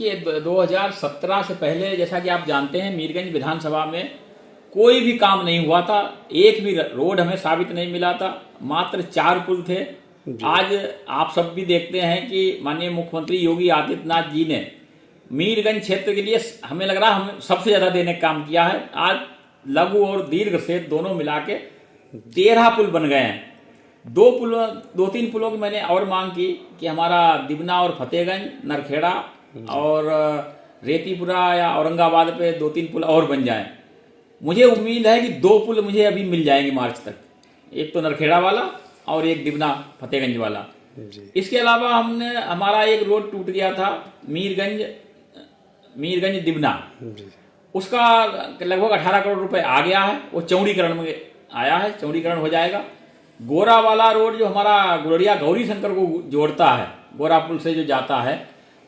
देखिए 2017 से पहले जैसा कि आप जानते हैं मीरगंज विधानसभा में कोई भी काम नहीं हुआ था। एक भी रोड हमें साबित नहीं मिला था। मात्र 4 पुल थे। आज आप सब भी देखते हैं कि माननीय मुख्यमंत्री योगी आदित्यनाथ जी ने मीरगंज क्षेत्र के लिए हमें लग रहा हम सबसे ज्यादा देने का काम किया है। आज लघु और दीर्घ से दोनों मिला के 13 पुल बन गए हैं। 2-3 पुलों की मैंने और मांग की कि हमारा दिबना और फतेहगंज, नरखेड़ा और रेतीपुरा या औरंगाबाद पे 2-3 पुल और बन जाएं। मुझे उम्मीद है कि 2 पुल मुझे अभी मिल जाएंगे मार्च तक, एक तो नरखेड़ा वाला और एक दिबना फतेहगंज वाला। इसके अलावा हमारा एक रोड टूट गया था मीरगंज दिबना, उसका लगभग 18 करोड़ रुपए आ गया है। वो चौड़ीकरण में आया है, चौड़ीकरण हो जाएगा। गोरा वाला रोड जो हमारा गुड़िया गौरी शंकर को जोड़ता है, गोरा पुल से जो जाता है,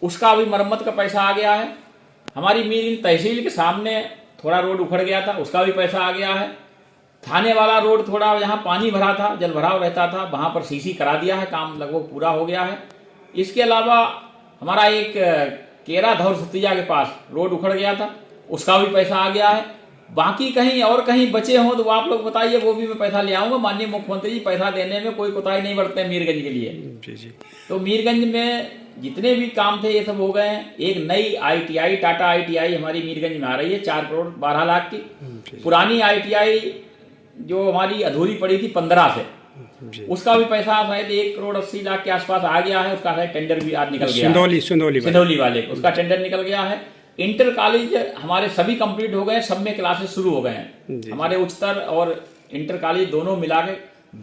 उसका भी मरम्मत का पैसा आ गया है। हमारी मीरगंज तहसील के सामने थोड़ा रोड उखड़ गया था, उसका भी पैसा आ गया है। थाने वाला रोड थोड़ा जहाँ पानी भरा था, जल भराव रहता था, वहां पर सीसी करा दिया है, काम लगभग पूरा हो गया है। इसके अलावा हमारा एक केरा धौर सतिया के पास रोड उखड़ गया था, उसका भी पैसा आ गया है। बाकी कहीं और कहीं बचे हों तो आप लोग बताइए, वो भी मैं पैसा ले आऊंगा। माननीय मुख्यमंत्री जी पैसा देने में कोई कोताही नहीं बरतते मीरगंज के लिए। जी। तो मीरगंज में जितने भी काम थे ये सब हो गए हैं। एक नई ITI टाटा ITI हमारी मीरगंज में आ रही है 4 करोड़ 12 लाख की। पुरानी ITI जो हमारी अधूरी पड़ी थी 15 से, उसका भी पैसा शायद 1 करोड़ 80 लाख के आसपास आ गया है। उसका शायद टेंडर भी आज निकल गया है। सिंधौली वाले उसका टेंडर निकल गया है। इंटर कॉलेज हमारे सभी कंप्लीट हो गए, सब में क्लासेस शुरू हो गए हैं। हमारे उच्चतर और इंटर कॉलेज दोनों मिला के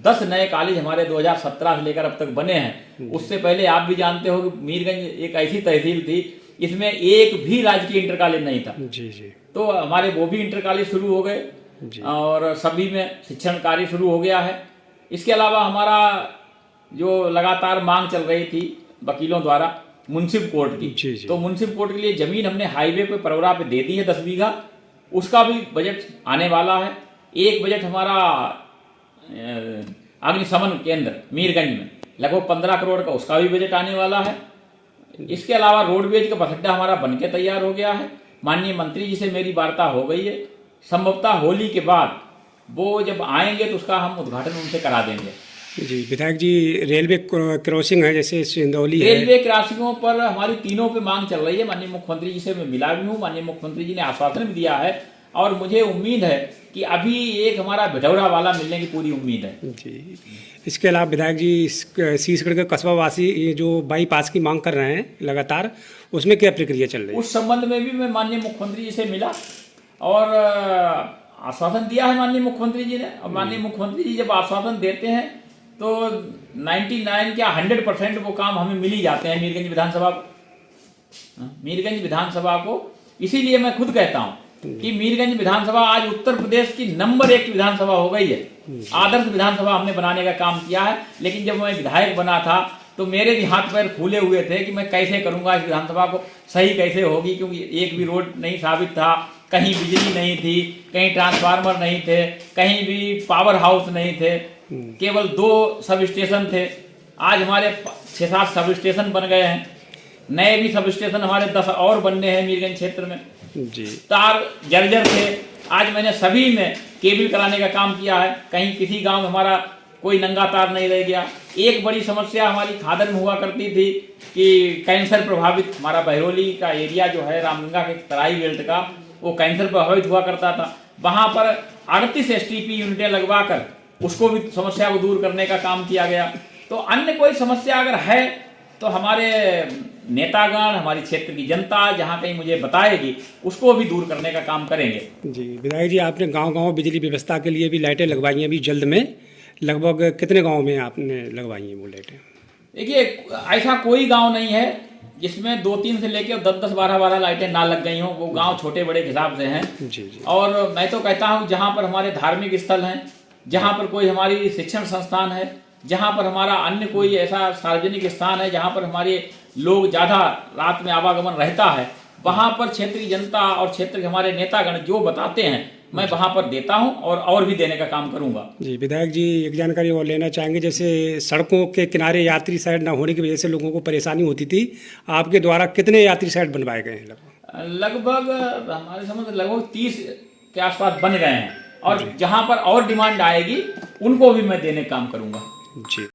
10 नए कॉलेज हमारे 2017 से लेकर अब तक बने हैं। उससे पहले आप भी जानते हो कि मीरगंज एक ऐसी तहसील थी इसमें एक भी राजकीय इंटर कॉलेज नहीं था। जी। तो हमारे वो भी इंटर कॉलेज शुरू हो गए और सभी में शिक्षण कार्य शुरू हो गया है। इसके अलावा हमारा जो लगातार मांग चल रही थी वकीलों द्वारा मुंसिफ कोर्ट की, तो मुंसिफ कोर्ट के लिए जमीन हमने हाईवे पे परवरा पे दे दी है 10 बीघा। उसका भी बजट आने वाला है। एक बजट हमारा अग्निशमन केंद्र मीरगंज में लगभग 15 करोड़ का, उसका भी बजट आने वाला है। इसके अलावा रोडवेज का बस अड्डा हमारा बनके तैयार हो गया है। माननीय मंत्री जी से मेरी वार्ता हो गई है। संभवतः होली के बाद वो जब आएंगे तो उसका हम उद्घाटन उनसे करा देंगे। जी विधायक जी, रेलवे क्रॉसिंग है जैसे सिंधौली है, रेलवे क्रॉसिंगों पर हमारी तीनों पे मांग चल रही है। माननीय मुख्यमंत्री जी से मैं मिला भी हूँ। माननीय मुख्यमंत्री जी ने आश्वासन भी दिया है और मुझे उम्मीद है कि अभी एक हमारा भिडौरा वाला मिलने की पूरी उम्मीद है। जी। इसके अलावा विधायक जी शीशगढ़ के कस्बा वासी ये जो बाईपास की मांग कर रहे हैं लगातार, उसमें क्या प्रक्रिया चल रही है? उस संबंध में भी मैं माननीय मुख्यमंत्री जी से मिला और आश्वासन दिया है माननीय मुख्यमंत्री जी ने। और माननीय मुख्यमंत्री जी जब आश्वासन देते हैं तो 99 क्या 100% वो काम हमें मिल ही जाते हैं मीरगंज विधानसभा को। इसीलिए मैं खुद कहता हूं कि मीरगंज विधानसभा आज उत्तर प्रदेश की नंबर 1 विधानसभा हो गई है। आदर्श विधानसभा हमने बनाने का काम किया है। लेकिन जब मैं विधायक बना था तो मेरे भी हाथ पैर फूले हुए थे कि मैं कैसे करूंगा इस विधानसभा को, सही कैसे होगी, क्योंकि एक भी रोड नहीं साबित था, कहीं बिजली नहीं थी, कहीं ट्रांसफार्मर नहीं थे, कहीं भी पावर हाउस नहीं थे, केवल 2 सब स्टेशन थे। आज हमारे 6-7 सब स्टेशन बन गए हैं। नए भी सब स्टेशन हमारे 10 और बनने हैं मीरगंज क्षेत्र में। जी। तार जर्जर थे, आज मैंने सभी में केबल कराने का काम किया है। कहीं किसी गांव में हमारा कोई नंगा तार नहीं रह गया। एक बड़ी समस्या हमारी खादर में हुआ करती थी कि कैंसर प्रभावित हमारा बहरौली का एरिया जो है रामगंगा के तराई बेल्ट का, वो कैंसर प्रभावित हुआ करता था। वहां पर 38 STP यूनिटें लगवा कर उसको भी समस्या को दूर करने का काम किया गया। तो अन्य कोई समस्या अगर है तो हमारे नेतागण, हमारी क्षेत्र की जनता जहां कहीं मुझे बताएगी उसको भी दूर करने का काम करेंगे। जी विधायक जी, आपने गांव-गांव बिजली व्यवस्था के लिए भी लाइटें लगवाई हैं अभी जल्द में। लगभग कितने गांव में आपने लगवाई हैं वो लाइटें? देखिए ऐसा कोई गांव नहीं है जिसमें 2-3 से लेकर 10-10, 12-12 लाइटें ना लग गई हों। वो गांव छोटे बड़े हिसाब से हैं। जी। और मैं तो कहता हूं जहां पर हमारे धार्मिक स्थल हैं, जहां पर कोई हमारी शिक्षण संस्थान है, जहां पर हमारा अन्य कोई ऐसा सार्वजनिक स्थान है जहां पर हमारे लोग ज्यादा रात में आवागमन रहता है, वहां पर क्षेत्रीय जनता और क्षेत्र के हमारे नेतागण जो बताते हैं मैं वहां पर देता हूं और भी देने का काम करूंगा। जी विधायक जी, एक जानकारी और लेना चाहेंगे, जैसे सड़कों के किनारे यात्री साइड न होने की वजह से लोगों को परेशानी होती थी, आपके द्वारा कितने यात्री साइड बनवाए गए हैं लगभग? लगभग हमारे समझ लगभग 30 के आसपास बन गए हैं और जहां पर और डिमांड आएगी उनको भी मैं देने का काम करूंगा। जी।